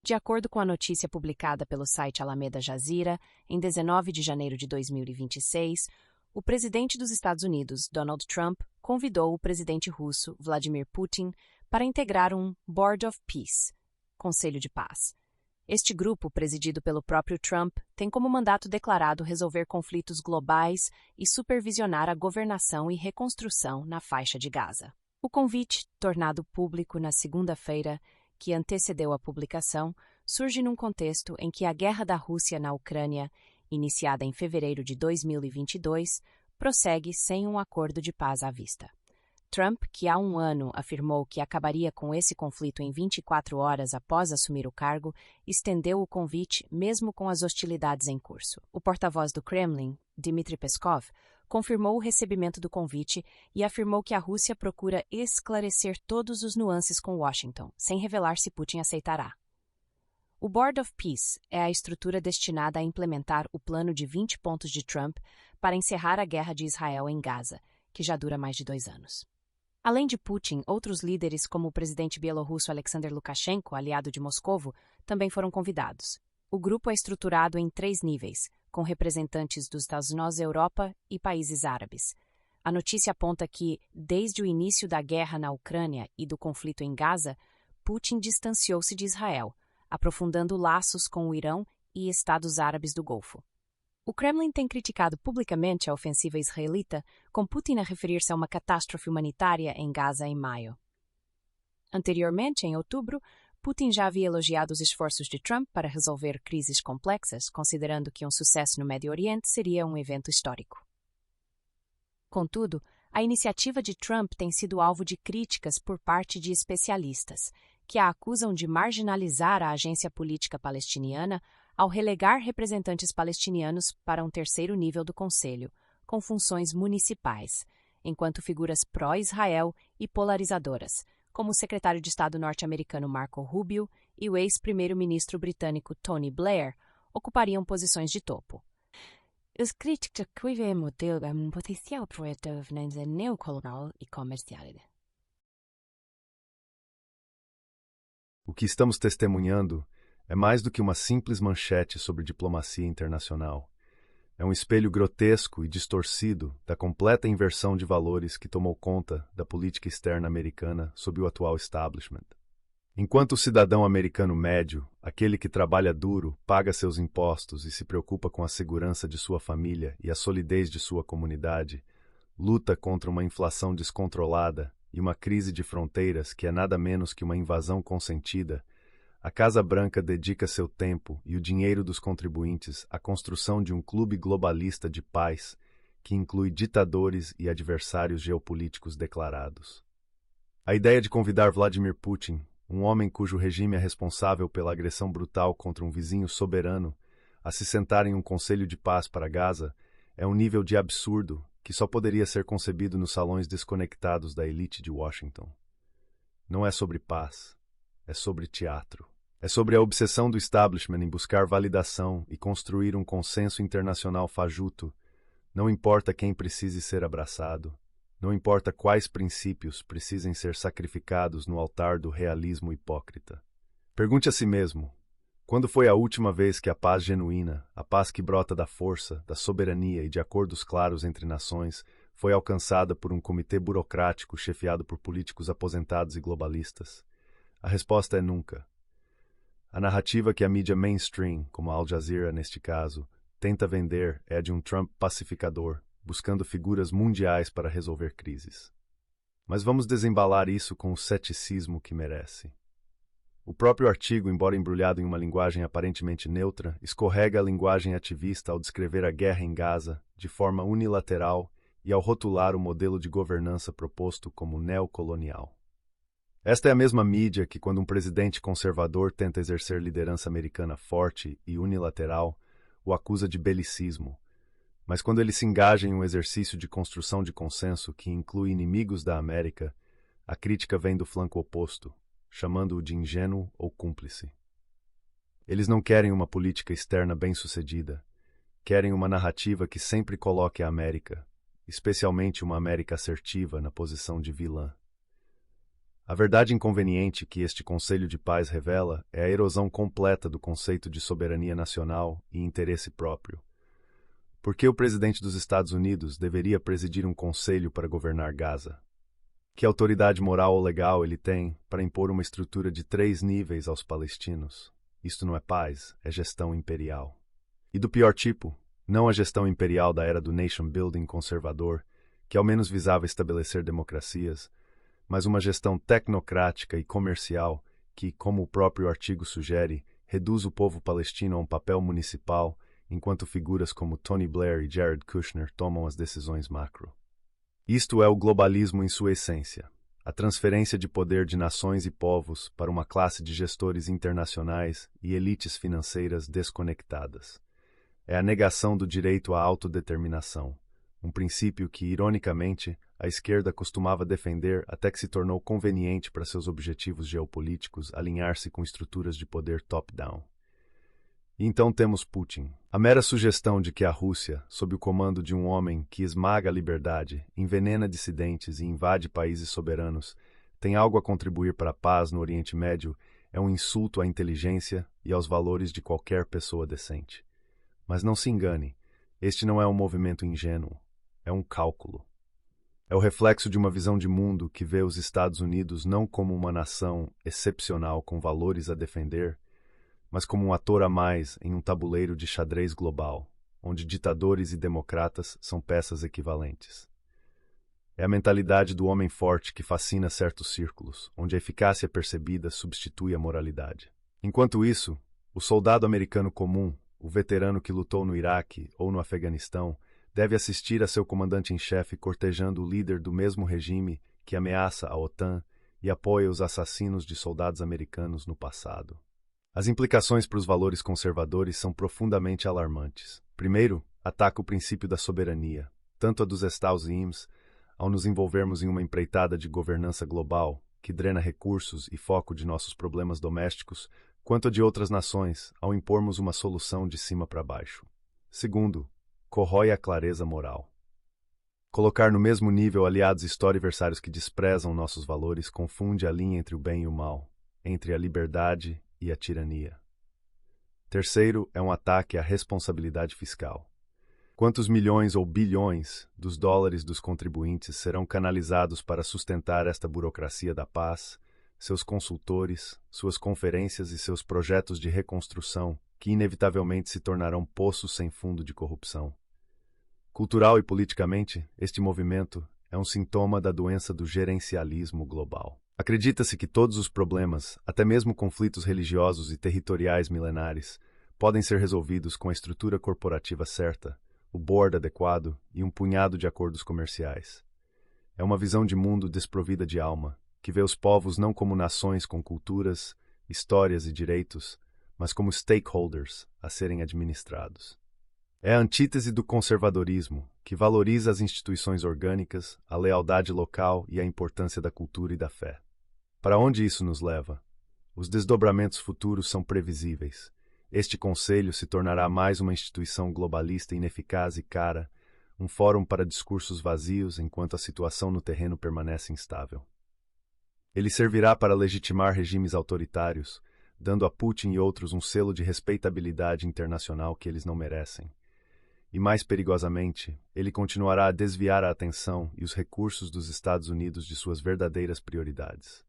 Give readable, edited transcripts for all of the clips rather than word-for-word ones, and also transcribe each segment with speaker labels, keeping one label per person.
Speaker 1: De acordo com a notícia publicada pelo site Alameda Jazeera, em 19 de janeiro de 2026, o presidente dos Estados Unidos, Donald Trump, convidou o presidente russo, Vladimir Putin, para integrar um Board of Peace, Conselho de Paz. Este grupo, presidido pelo próprio Trump, tem como mandato declarado resolver conflitos globais e supervisionar a governação e reconstrução na faixa de Gaza. O convite, tornado público na segunda-feira, que antecedeu a publicação, surge num contexto em que a guerra da Rússia na Ucrânia, iniciada em fevereiro de 2022, prossegue sem um acordo de paz à vista. Trump, que há um ano afirmou que acabaria com esse conflito em 24 horas após assumir o cargo, estendeu o convite mesmo com as hostilidades em curso. O porta-voz do Kremlin, Dmitry Peskov, confirmou o recebimento do convite e afirmou que a Rússia procura esclarecer todos os nuances com Washington, sem revelar se Putin aceitará. O Board of Peace é a estrutura destinada a implementar o plano de 20 pontos de Trump para encerrar a guerra de Israel em Gaza, que já dura mais de 2 anos. Além de Putin, outros líderes, como o presidente bielorrusso Alexander Lukashenko, aliado de Moscovo, também foram convidados. O grupo é estruturado em 3 níveis, com representantes dos Estados Unidos, Europa e países árabes. A notícia aponta que, desde o início da guerra na Ucrânia e do conflito em Gaza, Putin distanciou-se de Israel, aprofundando laços com o Irão e Estados Árabes do Golfo. O Kremlin tem criticado publicamente a ofensiva israelita, com Putin a referir-se a uma catástrofe humanitária em Gaza em maio. Anteriormente, em outubro, Putin já havia elogiado os esforços de Trump para resolver crises complexas, considerando que um sucesso no Médio Oriente seria um evento histórico. Contudo, a iniciativa de Trump tem sido alvo de críticas por parte de especialistas, que a acusam de marginalizar a agência política palestiniana ao relegar representantes palestinianos para um terceiro nível do Conselho, com funções municipais, enquanto figuras pró-Israel e polarizadoras, como o secretário de Estado norte-americano Marco Rubio e o ex-primeiro-ministro britânico Tony Blair, ocupariam posições de topo. Os críticos veem o modelo como um potencial projeto neocolonial e comercial.
Speaker 2: O que estamos testemunhando é mais do que uma simples manchete sobre diplomacia internacional. É um espelho grotesco e distorcido da completa inversão de valores que tomou conta da política externa americana sob o atual establishment. Enquanto o cidadão americano médio, aquele que trabalha duro, paga seus impostos e se preocupa com a segurança de sua família e a solidez de sua comunidade, luta contra uma inflação descontrolada e uma crise de fronteiras que é nada menos que uma invasão consentida, a Casa Branca dedica seu tempo e o dinheiro dos contribuintes à construção de um clube globalista de paz que inclui ditadores e adversários geopolíticos declarados. A ideia de convidar Vladimir Putin, um homem cujo regime é responsável pela agressão brutal contra um vizinho soberano, a se sentar em um conselho de paz para Gaza, é um nível de absurdo que só poderia ser concebido nos salões desconectados da elite de Washington. Não é sobre paz, é sobre teatro. É sobre a obsessão do establishment em buscar validação e construir um consenso internacional fajuto. Não importa quem precise ser abraçado, não importa quais princípios precisem ser sacrificados no altar do realismo hipócrita. Pergunte a si mesmo, quando foi a última vez que a paz genuína, a paz que brota da força, da soberania e de acordos claros entre nações, foi alcançada por um comitê burocrático chefiado por políticos aposentados e globalistas? A resposta é nunca. A narrativa que a mídia mainstream, como a Al Jazeera neste caso, tenta vender é a de um Trump pacificador, buscando figuras mundiais para resolver crises. Mas vamos desembalar isso com o ceticismo que merece. O próprio artigo, embora embrulhado em uma linguagem aparentemente neutra, escorrega a linguagem ativista ao descrever a guerra em Gaza de forma unilateral e ao rotular o modelo de governança proposto como neocolonial. Esta é a mesma mídia que, quando um presidente conservador tenta exercer liderança americana forte e unilateral, o acusa de belicismo. Mas quando ele se engaja em um exercício de construção de consenso que inclui inimigos da América, a crítica vem do flanco oposto, chamando-o de ingênuo ou cúmplice. Eles não querem uma política externa bem-sucedida, querem uma narrativa que sempre coloque a América, especialmente uma América assertiva, na posição de vilã. A verdade inconveniente que este Conselho de Paz revela é a erosão completa do conceito de soberania nacional e interesse próprio. Por que o presidente dos Estados Unidos deveria presidir um conselho para governar Gaza? Que autoridade moral ou legal ele tem para impor uma estrutura de 3 níveis aos palestinos? Isto não é paz, é gestão imperial. E do pior tipo, não a gestão imperial da era do nation building conservador, que ao menos visava estabelecer democracias, mas uma gestão tecnocrática e comercial que, como o próprio artigo sugere, reduz o povo palestino a um papel municipal, enquanto figuras como Tony Blair e Jared Kushner tomam as decisões macro. Isto é o globalismo em sua essência, a transferência de poder de nações e povos para uma classe de gestores internacionais e elites financeiras desconectadas. É a negação do direito à autodeterminação, um princípio que, ironicamente, a esquerda costumava defender até que se tornou conveniente para seus objetivos geopolíticos alinhar-se com estruturas de poder top-down. E então temos Putin. A mera sugestão de que a Rússia, sob o comando de um homem que esmaga a liberdade, envenena dissidentes e invade países soberanos, tem algo a contribuir para a paz no Oriente Médio é um insulto à inteligência e aos valores de qualquer pessoa decente. Mas não se engane, este não é um movimento ingênuo, é um cálculo. É o reflexo de uma visão de mundo que vê os Estados Unidos não como uma nação excepcional com valores a defender, mas como um ator a mais em um tabuleiro de xadrez global, onde ditadores e democratas são peças equivalentes. É a mentalidade do homem forte que fascina certos círculos, onde a eficácia percebida substitui a moralidade. Enquanto isso, o soldado americano comum, o veterano que lutou no Iraque ou no Afeganistão, deve assistir a seu comandante-em-chefe cortejando o líder do mesmo regime que ameaça a OTAN e apoia os assassinos de soldados americanos no passado. As implicações para os valores conservadores são profundamente alarmantes. Primeiro, ataca o princípio da soberania, tanto a dos Estados Unidos, ao nos envolvermos em uma empreitada de governança global, que drena recursos e foco de nossos problemas domésticos, quanto a de outras nações, ao impormos uma solução de cima para baixo. Segundo, corrói a clareza moral. Colocar no mesmo nível aliados historiversários que desprezam nossos valores confunde a linha entre o bem e o mal, entre a liberdade e a tirania. Terceiro, é um ataque à responsabilidade fiscal. Quantos milhões ou bilhões dos dólares dos contribuintes serão canalizados para sustentar esta burocracia da paz, seus consultores, suas conferências e seus projetos de reconstrução, que inevitavelmente se tornarão poços sem fundo de corrupção? Cultural e politicamente, este movimento é um sintoma da doença do gerencialismo global. Acredita-se que todos os problemas, até mesmo conflitos religiosos e territoriais milenares, podem ser resolvidos com a estrutura corporativa certa, o board adequado e um punhado de acordos comerciais. É uma visão de mundo desprovida de alma, que vê os povos não como nações com culturas, histórias e direitos, mas como stakeholders a serem administrados. É a antítese do conservadorismo, que valoriza as instituições orgânicas, a lealdade local e a importância da cultura e da fé. Para onde isso nos leva? Os desdobramentos futuros são previsíveis. Este conselho se tornará mais uma instituição globalista ineficaz e cara, um fórum para discursos vazios enquanto a situação no terreno permanece instável. Ele servirá para legitimar regimes autoritários, dando a Putin e outros um selo de respeitabilidade internacional que eles não merecem. E mais perigosamente, ele continuará a desviar a atenção e os recursos dos Estados Unidos de suas verdadeiras prioridades: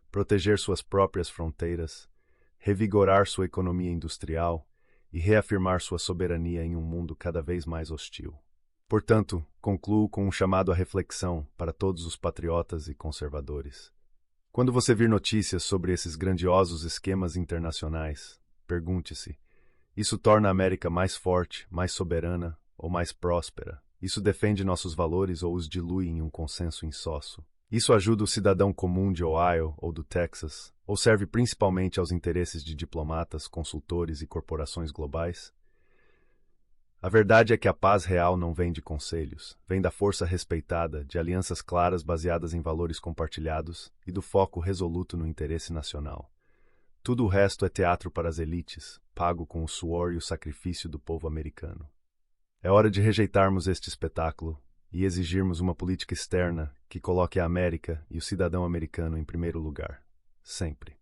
Speaker 2: proteger suas próprias fronteiras, revigorar sua economia industrial e reafirmar sua soberania em um mundo cada vez mais hostil. Portanto, concluo com um chamado à reflexão para todos os patriotas e conservadores. Quando você vir notícias sobre esses grandiosos esquemas internacionais, pergunte-se: isso torna a América mais forte, mais soberana ou mais próspera? Isso defende nossos valores ou os dilui em um consenso insosso? Isso ajuda o cidadão comum de Ohio ou do Texas, ou serve principalmente aos interesses de diplomatas, consultores e corporações globais? A verdade é que a paz real não vem de conselhos, vem da força respeitada, de alianças claras baseadas em valores compartilhados e do foco resoluto no interesse nacional. Tudo o resto é teatro para as elites, pago com o suor e o sacrifício do povo americano. É hora de rejeitarmos este espetáculo e exigirmos uma política externa que coloque a América e o cidadão americano em primeiro lugar. Sempre.